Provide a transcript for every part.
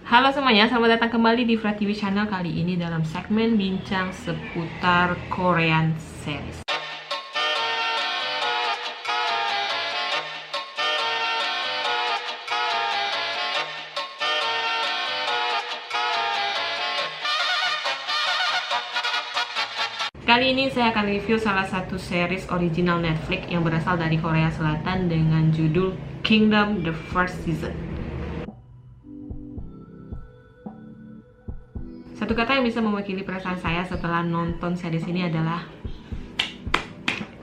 Halo semuanya, selamat datang kembali di Fra TV Channel. Kali ini dalam segmen bincang seputar Korean series. Kali ini saya akan review salah satu series original Netflix yang berasal dari Korea Selatan dengan judul Kingdom The First Season. Satu kata yang bisa mewakili perasaan saya setelah nonton series ini adalah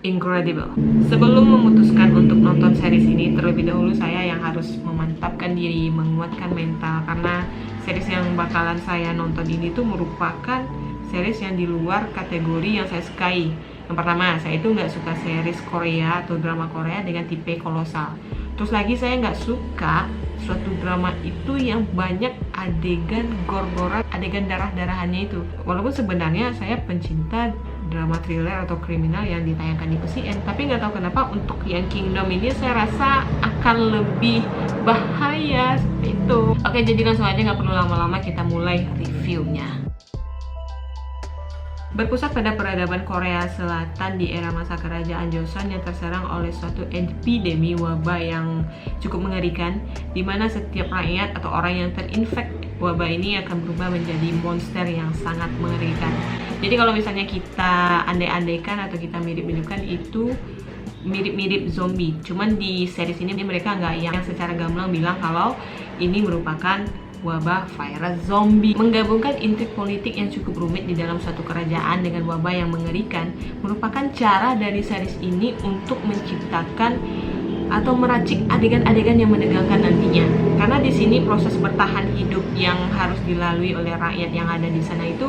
incredible. Sebelum memutuskan untuk nonton series ini, terlebih dahulu saya yang harus memantapkan diri, menguatkan mental, karena series yang bakalan saya nonton ini tuh merupakan series yang di luar kategori yang saya sukai. Yang pertama, saya itu nggak suka series Korea atau drama Korea dengan tipe kolosal. Terus lagi saya nggak suka suatu drama itu yang banyak adegan gor-goran, adegan darah-darahannya itu. Walaupun sebenarnya saya pencinta drama thriller atau kriminal yang ditayangkan di UCN, tapi nggak tahu kenapa untuk yang Kingdom ini saya rasa akan lebih bahaya seperti itu. Oke, jadi langsung aja, nggak perlu lama-lama, kita mulai reviewnya. Berpusat pada peradaban Korea Selatan di era masa kerajaan Joseon yang terserang oleh suatu epidemi wabah yang cukup mengerikan, di mana setiap rakyat atau orang yang terinfek wabah ini akan berubah menjadi monster yang sangat mengerikan. Jadi kalau misalnya kita andai-andaikan atau kita mirip-miripkan, itu mirip-mirip zombie. Cuman di series ini mereka nggak yang secara gamblang bilang kalau ini merupakan wabah virus zombie. Menggabungkan intrik politik yang cukup rumit di dalam suatu kerajaan dengan wabah yang mengerikan merupakan cara dari series ini untuk menciptakan atau meracik adegan-adegan yang menegangkan nantinya. Karena di sini proses bertahan hidup yang harus dilalui oleh rakyat yang ada di sana itu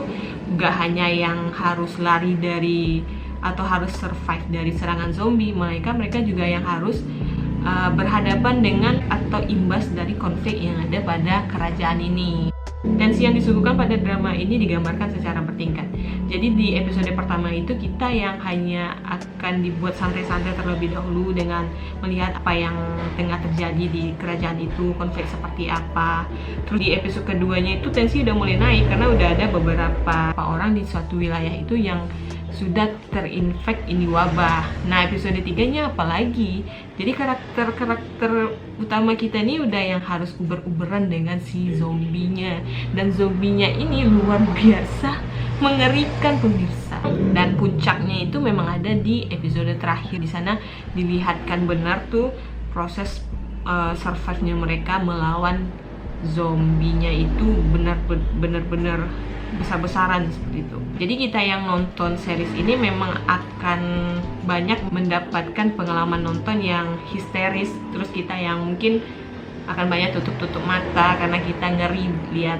gak hanya yang harus lari dari atau harus survive dari serangan zombie, melainkan mereka juga yang harus berhadapan dengan atau imbas dari konflik yang ada pada kerajaan ini. Tensi yang disuguhkan pada drama ini digambarkan secara bertingkat. Jadi di episode pertama itu kita yang hanya akan dibuat santai-santai terlebih dahulu dengan melihat apa yang tengah terjadi di kerajaan itu, konflik seperti apa. Terus di episode keduanya itu tensi udah mulai naik karena udah ada beberapa orang di suatu wilayah itu yang sudah terinfek ini wabah. Nah, episode 3-nya apalagi? Jadi karakter utama kita ini udah yang harus uber-uberan dengan si zombinya. Dan zombinya ini luar biasa mengerikan pemirsa. Dan puncaknya itu memang ada di episode terakhir. Di sana dilihatkan benar tuh proses survive-nya mereka melawan zombinya itu benar-benar besar-besaran seperti itu. Jadi kita yang nonton series ini memang akan banyak mendapatkan pengalaman nonton yang histeris. Terus kita yang mungkin akan banyak tutup-tutup mata karena kita ngeri lihat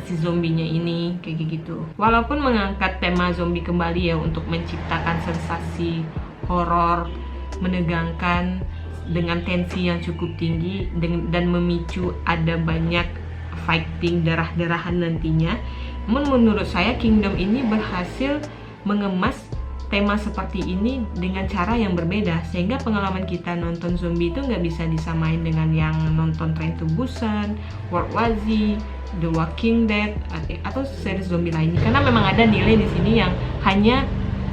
si zombinya ini kayak gitu. Walaupun mengangkat tema zombie kembali ya untuk menciptakan sensasi horor menegangkan dengan tensi yang cukup tinggi dan memicu ada banyak fighting darah-darahan nantinya. Namun menurut saya Kingdom ini berhasil mengemas tema seperti ini dengan cara yang berbeda, sehingga pengalaman kita nonton zombie itu nggak bisa disamain dengan yang nonton Train to Busan, World War Z, The Walking Dead atau series zombie lainnya, karena memang ada nilai di sini yang hanya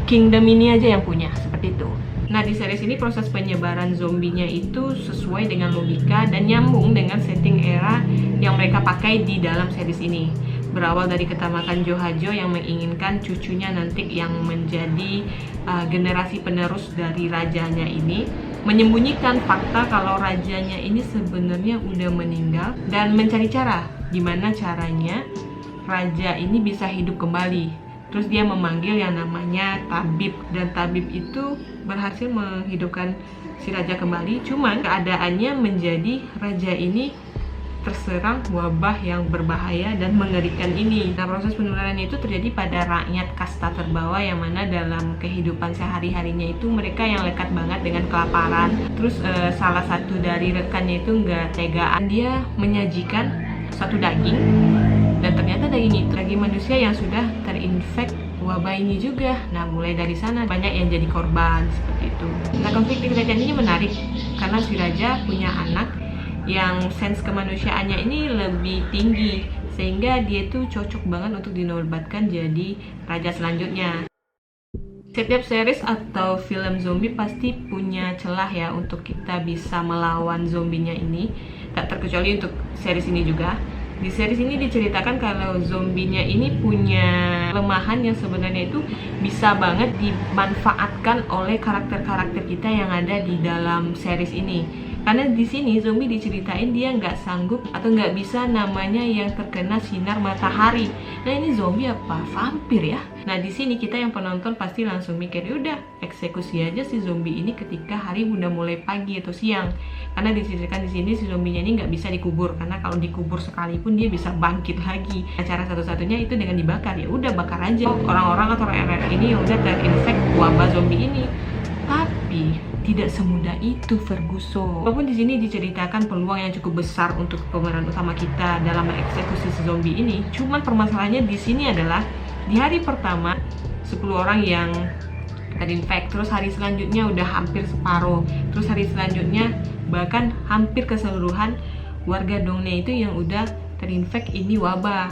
Kingdom ini aja yang punya, seperti itu. Nah, di series ini proses penyebaran zombinya itu sesuai dengan logika dan nyambung dengan setting era yang mereka pakai di dalam series ini. Berawal dari ketamakan Jo yang menginginkan cucunya nanti yang menjadi generasi penerus dari rajanya ini, menyembunyikan fakta kalau rajanya ini sebenarnya udah meninggal dan mencari cara gimana caranya raja ini bisa hidup kembali. Terus dia memanggil yang namanya tabib, dan tabib itu berhasil menghidupkan si raja kembali. Cuman keadaannya menjadi raja ini terserang wabah yang berbahaya dan mengerikan ini. Nah, proses penularan itu terjadi pada rakyat kasta terbawah yang mana dalam kehidupan sehari-harinya itu mereka yang lekat banget dengan kelaparan. Terus salah satu dari rekannya itu nggak tegaan, dia menyajikan satu daging, dan ternyata daging itu daging manusia yang sudah terinfek wabah ini juga. Nah, mulai dari sana banyak yang jadi korban seperti itu. Nah, konflik di kerajaan ini menarik karena si raja punya anak yang sense kemanusiaannya ini lebih tinggi, sehingga dia tuh cocok banget untuk dinobatkan jadi raja selanjutnya. Setiap series atau film zombie pasti punya celah ya untuk kita bisa melawan zombinya ini. Tak terkecuali untuk series ini juga. Di series ini diceritakan kalau zombinya ini punya kelemahan yang sebenarnya itu bisa banget dimanfaatkan oleh karakter-karakter kita yang ada di dalam series ini. Karena di sini zombie diceritain dia nggak sanggup atau nggak bisa namanya yang terkena sinar matahari. Nah ini zombie apa vampir ya? Nah di sini kita yang penonton pasti langsung mikir, udah eksekusi aja si zombie ini ketika hari udah mulai pagi atau siang. Karena diceritakan di sini si zombinya ini nggak bisa dikubur, karena kalau dikubur sekalipun dia bisa bangkit lagi. Nah, cara satu-satunya itu dengan dibakar. Ya udah bakar aja orang-orang atau rakyat ini yang udah terinfek wabah zombie ini. Tapi tidak semudah itu, Ferguson. Walaupun di sini diceritakan peluang yang cukup besar untuk pemeran utama kita dalam mengeksekusi si zombie ini, cuman permasalahannya di sini adalah di hari pertama 10 orang yang terinfek, terus hari selanjutnya udah hampir separuh, terus hari selanjutnya bahkan hampir keseluruhan warga Dongne itu yang udah terinfek ini wabah.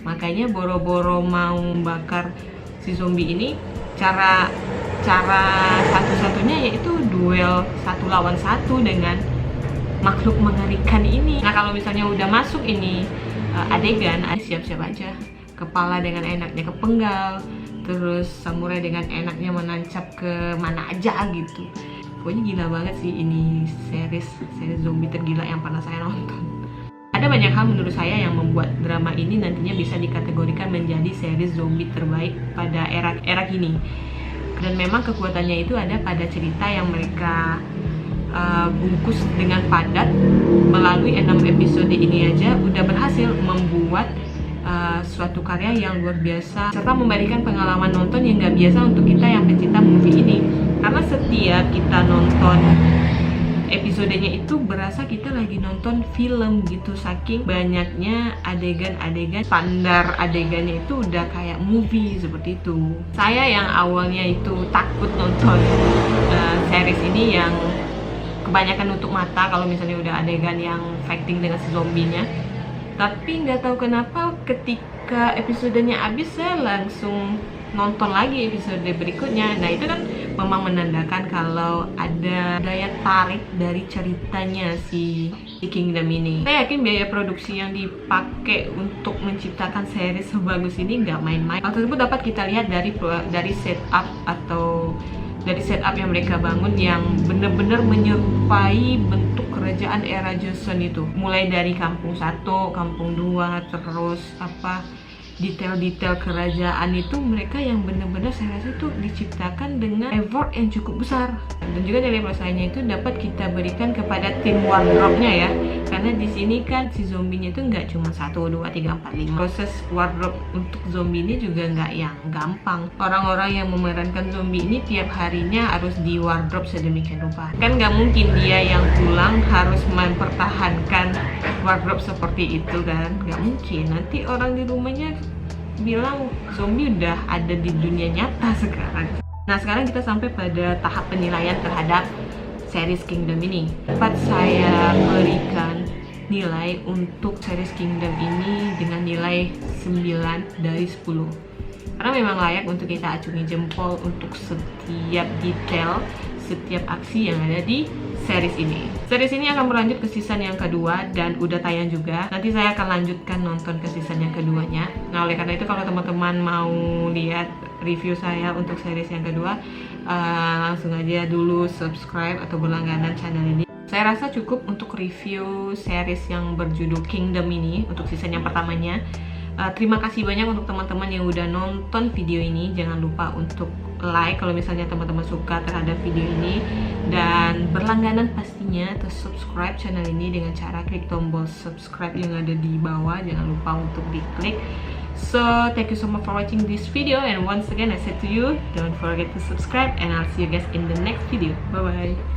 Makanya boro-boro mau bakar si zombie ini, cara satu-satunya yaitu duel 1 lawan 1 dengan makhluk mengerikan ini. Nah kalau misalnya udah masuk ini adegan, siap-siap aja kepala dengan enaknya kepenggal, terus samurai dengan enaknya menancap ke mana aja gitu. Pokoknya gila banget sih ini series zombie tergila yang pernah saya nonton. Ada banyak hal menurut saya yang membuat drama ini nantinya bisa dikategorikan menjadi series zombie terbaik pada era kini. Dan memang kekuatannya itu ada pada cerita yang mereka bungkus dengan padat. Melalui 6 episode ini aja udah berhasil membuat suatu karya yang luar biasa, serta memberikan pengalaman nonton yang gak biasa untuk kita yang pencinta movie ini. Karena setiap kita nonton episodenya itu berasa kita lagi nonton film gitu, saking banyaknya adegan-adegan, standar adegannya itu udah kayak movie seperti itu. Saya yang awalnya itu takut nonton series ini yang kebanyakan nutup mata kalau misalnya udah adegan yang fighting dengan si zombinya, tapi nggak tahu kenapa ketika episodenya habis saya langsung nonton lagi episode berikutnya. Nah itu kan memang menandakan kalau ada daya tarik dari ceritanya si Kingdom ini. Saya yakin biaya produksi yang dipakai untuk menciptakan series sebagus ini nggak main-main. Hal tersebut dapat kita lihat dari setup atau dari setup yang mereka bangun yang benar-benar menyerupai bentuk kerajaan era Joseon itu. Mulai dari kampung 1, kampung 2, terus detail-detail kerajaan itu mereka yang benar-benar saya rasa itu diciptakan dengan effort yang cukup besar. Dan juga dari plusnya itu dapat kita berikan kepada tim wardrobe-nya ya, karena di sini kan si zombinya itu nggak cuma 1, 2, 3, 4, 5. Proses wardrobe untuk zombie ini juga nggak yang gampang. Orang-orang yang memerankan zombie ini tiap harinya harus di wardrobe sedemikian rupa. Kan nggak mungkin dia yang pulang harus mempertahankan wardrobe seperti itu kan, nggak mungkin. Nanti orang di rumahnya bilang zombie udah ada di dunia nyata sekarang. Nah sekarang kita sampai pada tahap penilaian terhadap series Kingdom ini. Dapat saya berikan nilai untuk series Kingdom ini dengan nilai 9 dari 10. Karena memang layak untuk kita acungi jempol untuk setiap detail, setiap aksi yang ada di series ini. Series ini akan berlanjut ke season yang kedua dan udah tayang juga. Nanti saya akan lanjutkan nonton ke season yang keduanya. Nah oleh karena itu kalau teman-teman mau lihat review saya untuk series yang kedua, langsung aja dulu subscribe atau berlangganan channel ini. Saya rasa cukup untuk review series yang berjudul Kingdom ini untuk season yang pertamanya. Terima kasih banyak untuk teman-teman yang udah nonton video ini. Jangan lupa untuk like kalau misalnya teman-teman suka terhadap video ini, dan berlangganan pastinya, atau subscribe channel ini dengan cara klik tombol subscribe yang ada di bawah. Jangan lupa untuk diklik. So thank you so much for watching this video, and once again I said to you, don't forget to subscribe, and I'll see you guys in the next video. Bye bye.